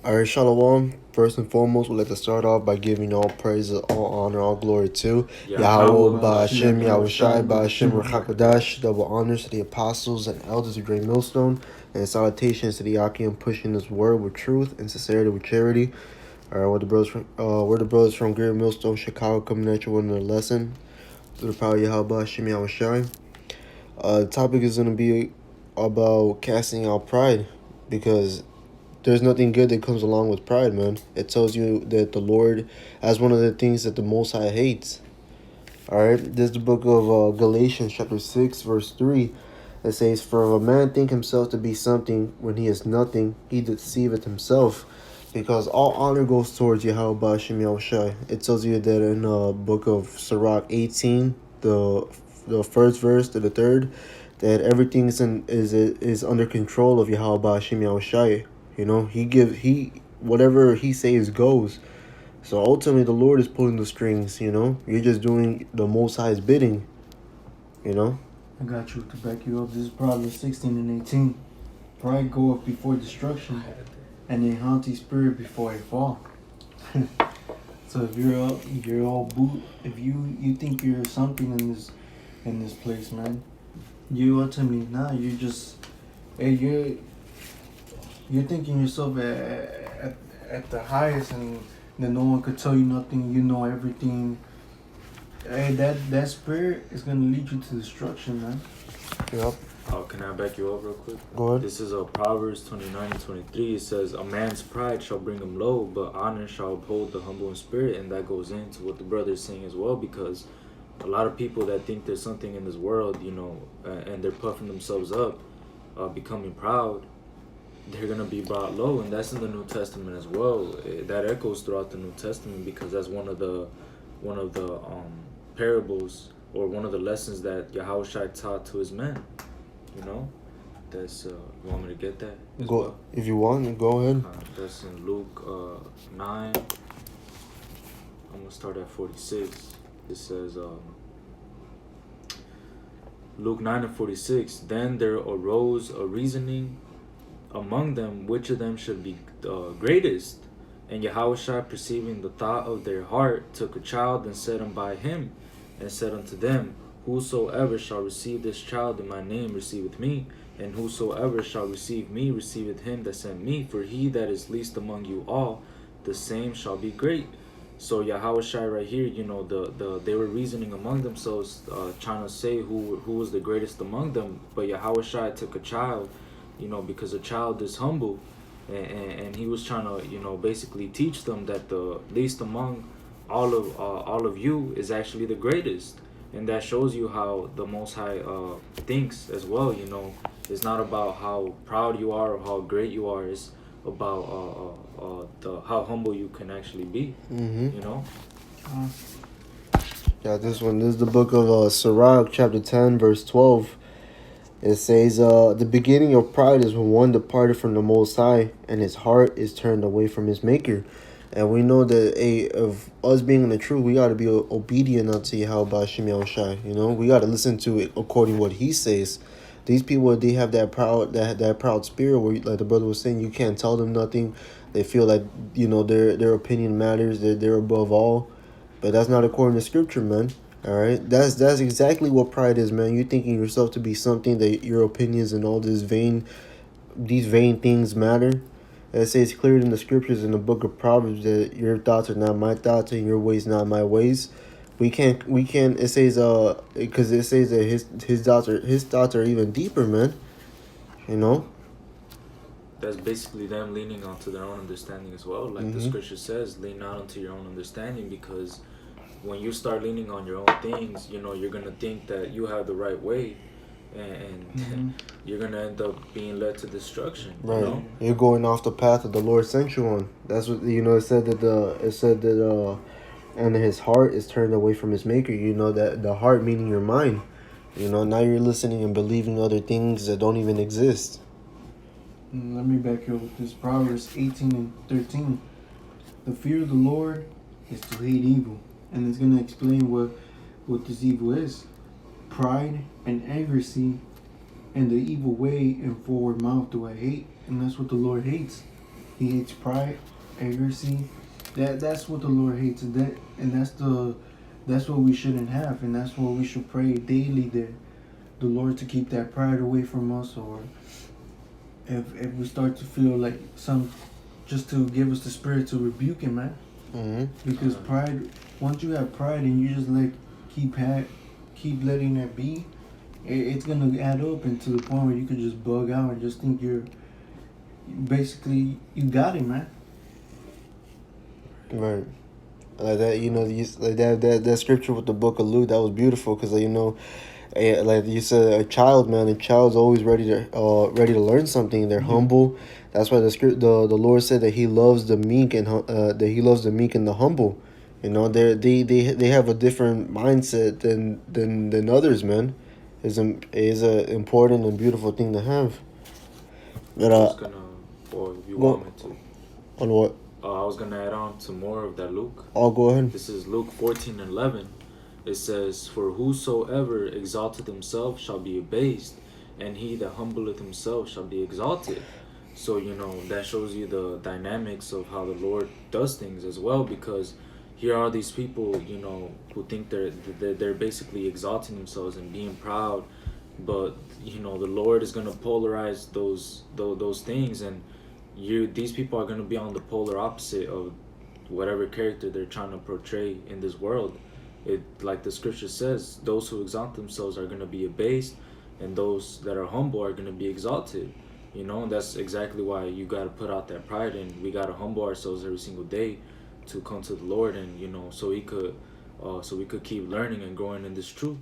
Alright, Shalom. First and foremost, we'd like to start off by giving all praise, all honor, all glory to Yahweh, Ba'Hashem, Yahushai, Ba'Hashem, Rachakadash. Double honors to the apostles and elders of Great Millstone, and salutations to the Akim pushing this word with truth and sincerity with charity. Alright, we're the brothers from Great Millstone, Chicago, coming at you with another lesson through the power of Yahweh, Ba'Hashem, Yahushai. The topic is going to be about casting out pride, because there's nothing good that comes along with pride, man. It tells you that the Lord, as one of the things that the Most High hates. All right, this is the book of Galatians, chapter 6, verse 3. It says, "For if a man think himself to be something when he is nothing, he deceiveth himself, because all honor goes towards Yahweh Ba'Hashem Yahushai." It tells you that in the book of Sirach 18, the first verse to the third, that everything is under control of Yahweh Ba'Hashem Yahushai. You know, he whatever he says goes. So ultimately, the Lord is pulling the strings. You know, you're just doing the Most High's bidding. You know. I got you to back you up. This is Proverbs 16 and 18. Pride goeth before destruction, and a haughty spirit before a fall. So if you're all boot. If you think you're something in this place, man, you ultimately not. You just you're thinking yourself at the highest, and then no one could tell you nothing. You know everything. Hey, that spirit is gonna lead you to destruction, man. Yep. Can I back you up real quick? Go ahead. This is Proverbs 29 and 23. It says, "A man's pride shall bring him low, but honor shall uphold the humble in spirit." And that goes into what the brother is saying as well, because a lot of people that think there's something in this world, and they're puffing themselves up, becoming proud, they're gonna be brought low, and that's in the New Testament as well. That echoes throughout the New Testament, because that's one of the parables, or one of the lessons that Yahushua taught to his men. That's you want me to get that as Go well? if you want. Go ahead. That's in Luke 9. I'm gonna start at 46. It says Luke 9 and 46. "Then there arose a reasoning among them which of them should be greatest. And Yahushua, perceiving the thought of their heart, took a child and set him by him, and said unto them, Whosoever shall receive this child in my name receiveth me, and whosoever shall receive me receiveth him that sent me. For he that is least among you all, the same shall be great." So Yahushua right here, they were reasoning among themselves, trying to say who was the greatest among them. But Yahushua took a child, because a child is humble, and he was trying to, basically teach them that the least among all of you is actually the greatest. And that shows you how the Most High thinks as well. It's not about how proud you are or how great you are. It's about how humble you can actually be. Yeah, this is the book of Sirach, chapter 10, verse 12. It says, "The beginning of pride is when one departed from the Most High, and his heart is turned away from his Maker." And we know that of us being in the truth, we got to be obedient unto Yahweh Ba'Hashem Yahushai. We got to listen to it according to what He says. These people, they have that proud spirit where, like the brother was saying, you can't tell them nothing. They feel like their opinion matters. They're above all, but that's not according to Scripture, man. All right, that's exactly what pride is, man. You thinking yourself to be something, that your opinions and all these vain things matter. It says clear in the scriptures in the book of Proverbs that your thoughts are not my thoughts and your ways not my ways. We can't. It says because it says that his thoughts are even deeper, man. That's basically them leaning onto their own understanding as well. Like the scripture says, lean not onto your own understanding, because when you start leaning on your own things, you're gonna think that you have the right way, and you're gonna end up being led to destruction. Right, you're going off the path that the Lord sent you on. That's what It said that and his heart is turned away from his Maker. That the heart meaning your mind. Now you're listening and believing other things that don't even exist. Let me back you up with this. Proverbs 18 and 13. "The fear of the Lord is to hate evil." And it's gonna explain what this evil is. "Pride and arrogance and the evil way and forward mouth do I hate." And that's what the Lord hates. He hates pride, arrogancy. That's what the Lord hates, and that's what we shouldn't have, and that's what we should pray daily that the Lord to keep that pride away from us, or if we start to feel like just to give us the spirit to rebuke him, man. Because pride, once you have pride and you just keep letting that be, it's gonna add up into the point where you could just bug out and just think you got it, man. Right. Like that, like that scripture with the book of Luke, that was beautiful because, like you said, a child's always ready to learn something. They're humble. That's why the Lord said that He loves the meek and the humble. They have a different mindset than others, man. Is a important and beautiful thing to have. But if you want me to. On what? I was gonna add on to more of that Luke. I'll go ahead. This is Luke 14:11. It says, "For whosoever exalteth himself shall be abased, and he that humbleth himself shall be exalted." So that shows you the dynamics of how the Lord does things as well. Because here are these people, who think they're basically exalting themselves and being proud, but the Lord is gonna polarize those things, and these people are gonna be on the polar opposite of whatever character they're trying to portray in this world. It, like the scripture says, those who exalt themselves are gonna be abased, and those that are humble are gonna be exalted. That's exactly why you gotta put out that pride, and we gotta humble ourselves every single day to come to the Lord, and so we could keep learning and growing in this truth.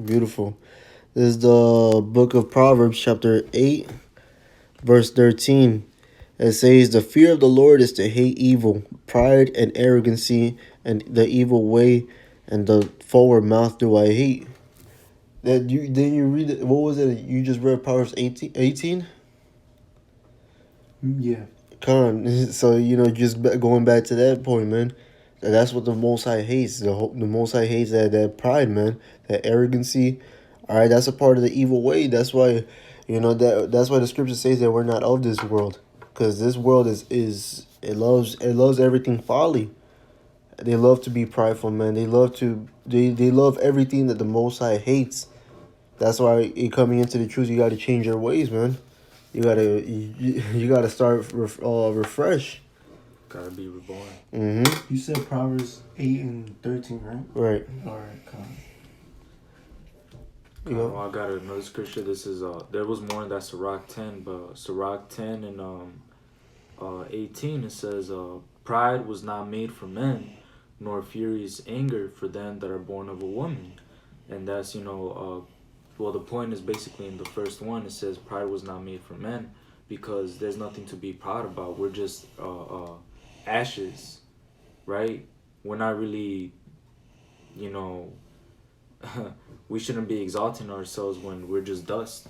Beautiful. This is the book of Proverbs, chapter 8, verse 13. It says, "The fear of the Lord is to hate evil, pride and arrogancy, and the evil way, and the forward mouth do I hate." Didn't you read it? What was it? You just read Proverbs 18? Yeah. So just going back to that point, man. That's what the Most High hates. The Most High hates that pride, man. That arrogancy. All right, that's a part of the evil way. That's why, that's why the scripture says that we're not of this world, because this world it loves everything folly. They love to be prideful, man. They love everything that the Most High hates. That's why coming into the truth, you got to change your ways, man. You gotta start refresh. Gotta be reborn. You said Proverbs 8 and 13, right? Right. All right, come on. I got another scripture. This is there was more in that Sirach 10, but Sirach 10 and 18, it says, "Pride was not made for men, nor furious anger for them that are born of a woman." And that's the point is basically in the first one. It says pride was not made for men, because there's nothing to be proud about. We're just ashes, right? We're not really, we shouldn't be exalting ourselves when we're just dust,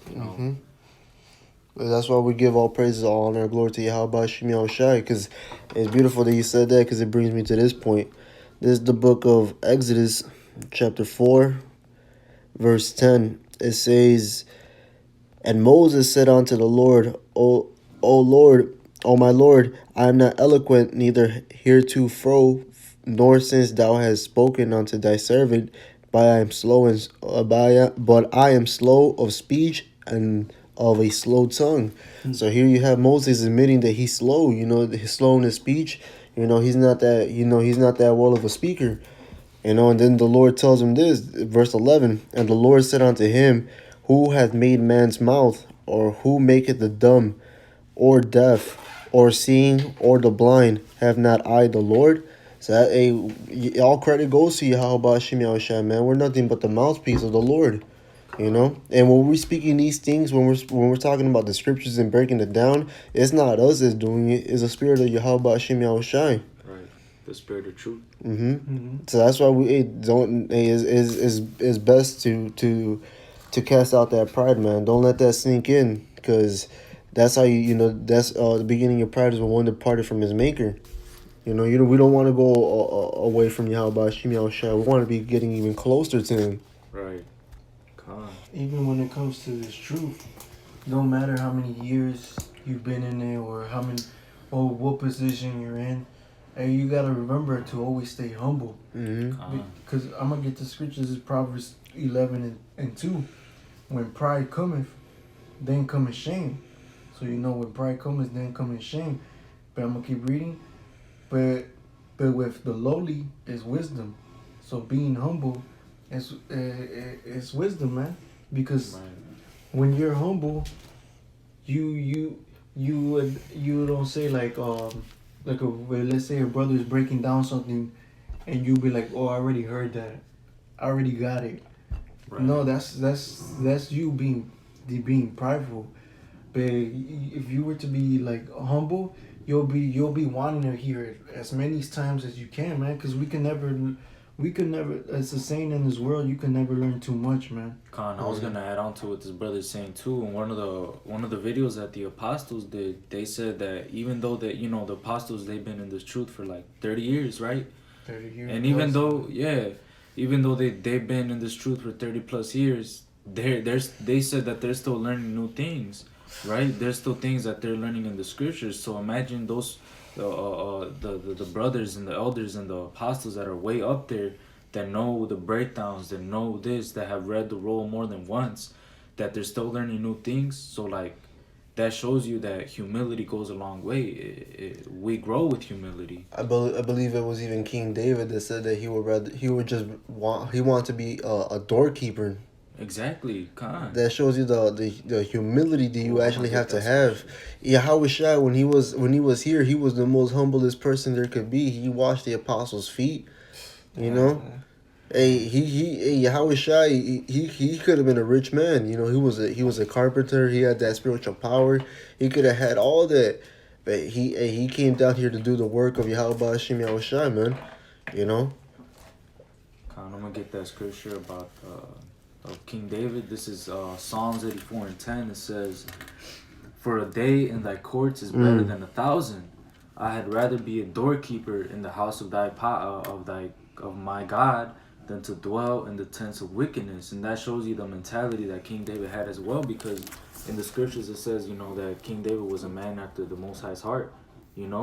That's why we give all praises, all honor, glory to Yahweh Shem Yahushai, because it's beautiful that you said that, because it brings me to this point. This is the book of Exodus, chapter 4, verse 10. It says, "And Moses said unto the Lord, O Lord, O my Lord, I am not eloquent, neither heretofore, nor since thou hast spoken unto thy servant, but I am slow of speech and of a slow tongue." So here you have Moses admitting that he's slow. He's slow in his speech. He's not that well of a speaker. And then the Lord tells him this, verse 11, "And the Lord said unto him, Who hath made man's mouth, or who maketh the dumb, or deaf, or seeing, or the blind? Have not I the Lord?" So all credit goes to Yahweh Shem Yahushai, man. We're nothing but the mouthpiece of the Lord, And when we're speaking these things, when we're talking about the scriptures and breaking it down, it's not us that's doing it. It's the spirit of Yahweh Shem Yahushai. The spirit of truth. So that's why it's best to cast out that pride, man. Don't let that sink in, because that's how that's the beginning of pride is when one departed from his maker. We don't want to go away from Yahweh Shem Yahushai. We want to be getting even closer to him. Right. Even when it comes to this truth, no matter how many years you've been in it or how many or what position you're in, and you gotta remember to always stay humble. Mm-hmm. Because I'm gonna get the scriptures is Proverbs 11 and 2. When pride cometh, then cometh shame. So you know when pride cometh, then cometh shame. But I'm gonna keep reading. But with the lowly is wisdom. So being humble is wisdom, man. Because when you're humble, you don't say like well, let's say a brother is breaking down something, and you be like, oh, I already heard that, I already got it. Right. No, that's you being prideful. But if you were to be like humble, you'll be wanting to hear it as many times as you can, man. Because we can never. It's a saying in this world, you can never learn too much, man. Khan, I was gonna add on to what this brother's saying too. In one of the videos that the apostles did, they said that even though that the apostles, they've been in this truth for like 30 years, right? 30 years. And even though they've been in this truth for 30 plus years, they said that they're still learning new things, right? There's still things that they're learning in the scriptures. So imagine those the brothers and the elders and the apostles that are way up there, that know the breakdowns, that know this, that have read the roll more than once, that they're still learning new things. So like, that shows you that humility goes a long way. We grow with humility. I believe it was even King David that said that he wanted to be a doorkeeper. Exactly, Khan. That shows you the humility that you actually have to have. Yahweh Shai, when he was here, he was the most humblest person there could be. He washed the apostles' feet. You know? Hey, Yahweh Shai, he could have been a rich man. You know, he was a carpenter. He had that spiritual power. He could have had all that, but he came down here to do the work of Yahweh Hashem Yahweh Shai, man. You know. I'm gonna get that scripture about of King David. This is Psalms 84:10. It says, "For a day in thy courts is better than 1,000. I had rather be a doorkeeper in the house of of my God than to dwell in the tents of wickedness." And that shows you the mentality that King David had as well, because in the scriptures it says, that King David was a man after the Most High's heart,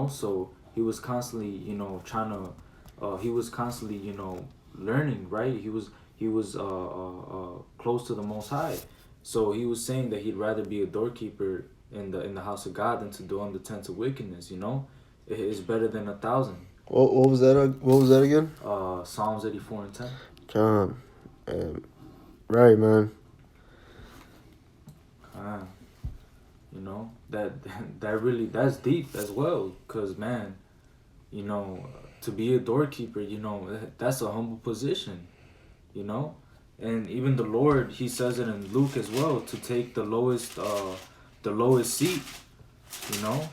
so he was constantly, he was constantly, learning, right? He was close to the Most High, so he was saying that he'd rather be a doorkeeper in the house of God than to dwell in the tents of wickedness. It is better than 1,000. What was that? What was that again? Psalms 84:10. John, right, man. That's deep as well, cause man, to be a doorkeeper, that's a humble position, and even the Lord, he says it in Luke as well, to take the lowest seat.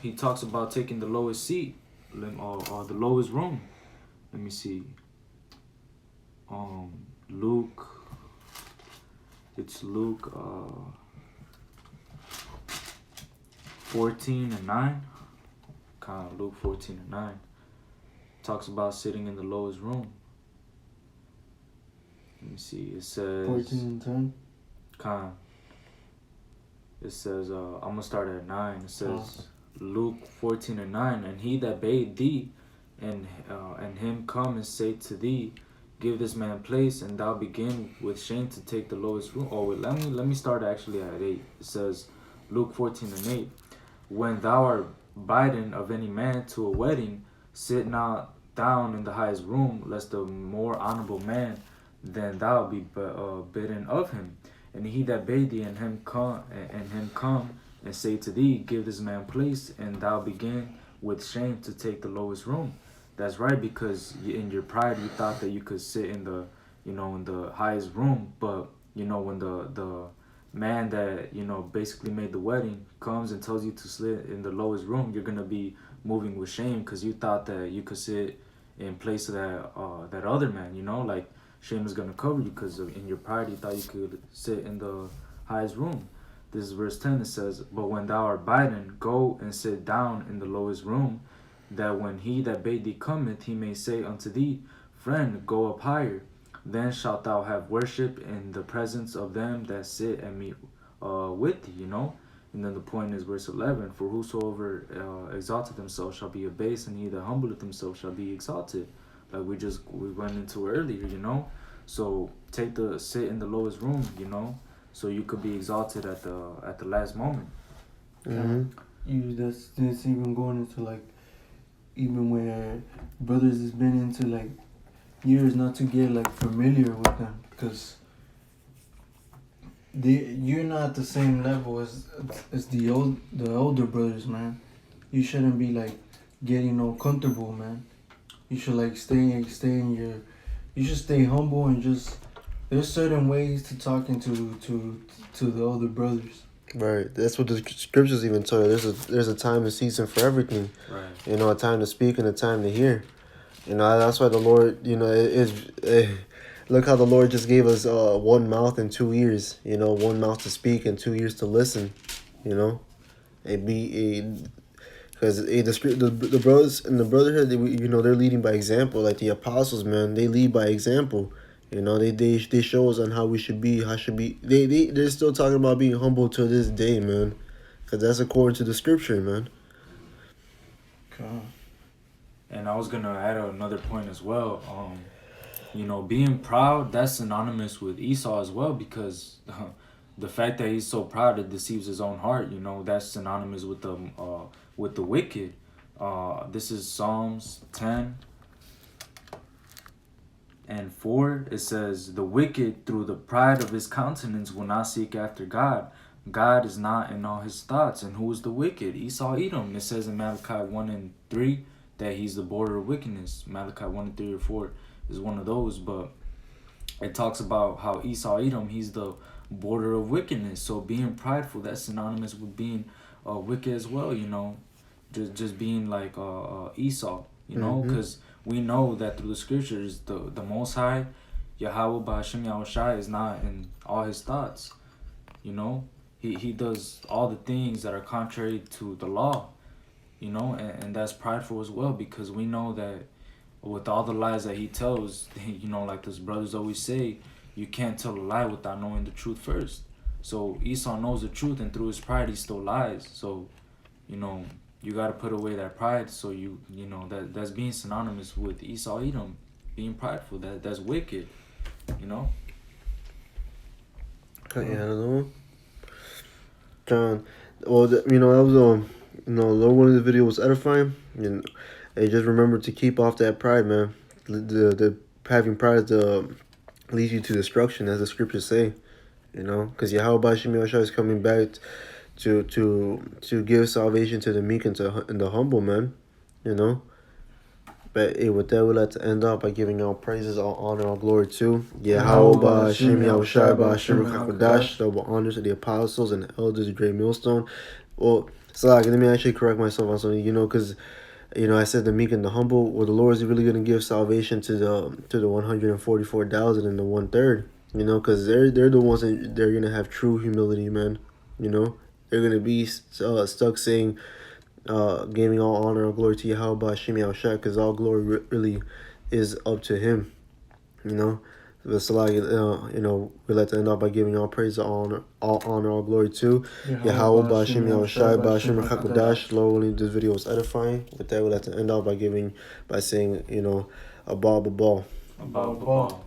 He talks about taking the lowest seat, or the lowest room. Let me see. Luke. It's Luke 14:9. Luke 14:9 talks about sitting in the lowest room. Let me see. It says 14:10. It says I'm gonna start at 9. It says Luke 14:9, and he that bade thee, and him come and say to thee, give this man place, and thou begin with shame to take the lowest room. Oh wait, let me start actually at 8. It says Luke 14:8, when thou art bidden of any man to a wedding, sit not down in the highest room, lest a more honorable man than thou be bidden of him. And he that bade thee and him come and say to thee, give this man place, and thou begin with shame to take the lowest room. That's right, because in your pride you thought that you could sit in the in the highest room, but when the man that basically made the wedding comes and tells you to sit in the lowest room, you're gonna be moving with shame, because you thought that you could sit in place of that other man. Like, shame is gonna cover you, because in your pride you thought you could sit in the highest room. This is verse 10. It says, but when thou art bidden, go and sit down in the lowest room, that when he that bade thee cometh, he may say unto thee, friend, go up higher. Then shalt thou have worship in the presence of them that sit and meet with thee. And then the point is verse 11, for whosoever exalted himself shall be abased, and he that humbleth himself shall be exalted. Like we went into earlier, you know. So sit in the lowest room, you know, so you could be exalted at the last moment. That's even going into like, even where brothers has been into like years, not to get like familiar with them, because you're not the same level as the older brothers, man. You shouldn't be like getting all comfortable, man. You should like stay in your. You should stay humble and just. There's certain ways to talking to the older brothers. Right. That's what the scriptures even tell you. There's a time and season for everything. Right. You know, a time to speak and a time to hear. You know, that's why the Lord, you know, look how the Lord just gave us 1 mouth and 2 ears. You know, 1 mouth to speak and 2 ears to listen. You know, because the brothers in the brotherhood, you know, they're leading by example. Like the apostles, man, they lead by example. You know, they show us on how we should be, they're still talking about being humble to this day, man. Because that's according to the scripture, man. God. And I was going to add another point as well. You know, being proud, that's synonymous with Esau as well, because the fact that he's so proud, it deceives his own heart. You know, that's synonymous with the wicked. This is Psalms 10. And 4, it says, the wicked through the pride of his countenance will not seek after God. God is not in all his thoughts. And who is the wicked? Esau Edom. It says in Malachi 1 and 3 that he's the border of wickedness. Malachi 1 and 3 or 4 is one of those. But it talks about how Esau Edom, he's the border of wickedness. So being prideful, that's synonymous with being wicked as well, you know. Just being like Esau, you know, because we know that through the scriptures, the Most High, Yahweh Ba'Hashem Yahushai, is not in all his thoughts. You know, he does all the things that are contrary to the law, you know, and that's prideful as well, because we know that with all the lies that he tells, you know, like those brothers always say, you can't tell a lie without knowing the truth first. So Esau knows the truth, and through his pride, he still lies. So, you know, you got to put away that pride. So you know, that's being synonymous with Esau Edom, being prideful. That's wicked, you know. Yeah, I don't know. John, well, you know, that was you know, one of the video was edifying, and hey, just remember to keep off that pride, man. The having pride leads you to destruction, as the scriptures say. You know, because Yahweh Ba'Hashem Yahushua is coming back to give salvation to the meek and the humble, man. You know. But with that, we'd like to end off by giving all praises, all honor, all glory to Yahweh Ba'Hashem Yahushua Ba'Hashem Ruach double honors to the apostles and the elders of Great Millstone. Well, so let me actually correct myself on something, you know, because, you know, I said the meek and the humble. Well, the Lord is really going to give salvation to the 144,000 and the 1/3, you know, because they're the ones that they're going to have true humility, man. You know, they're going to be stuck saying, giving all honor and glory to Yahweh Ba'Hashem Yahushua, because all glory really is up to him, you know. But you know, we'd like to end off by giving all praise, all honor, all glory to Yahweh Ba'Hashem Yahushua Ba'Hashem Ruach. Lord willing, this video was edifying. With that, we'd like to end off by saying, you know, a ball. About the ball.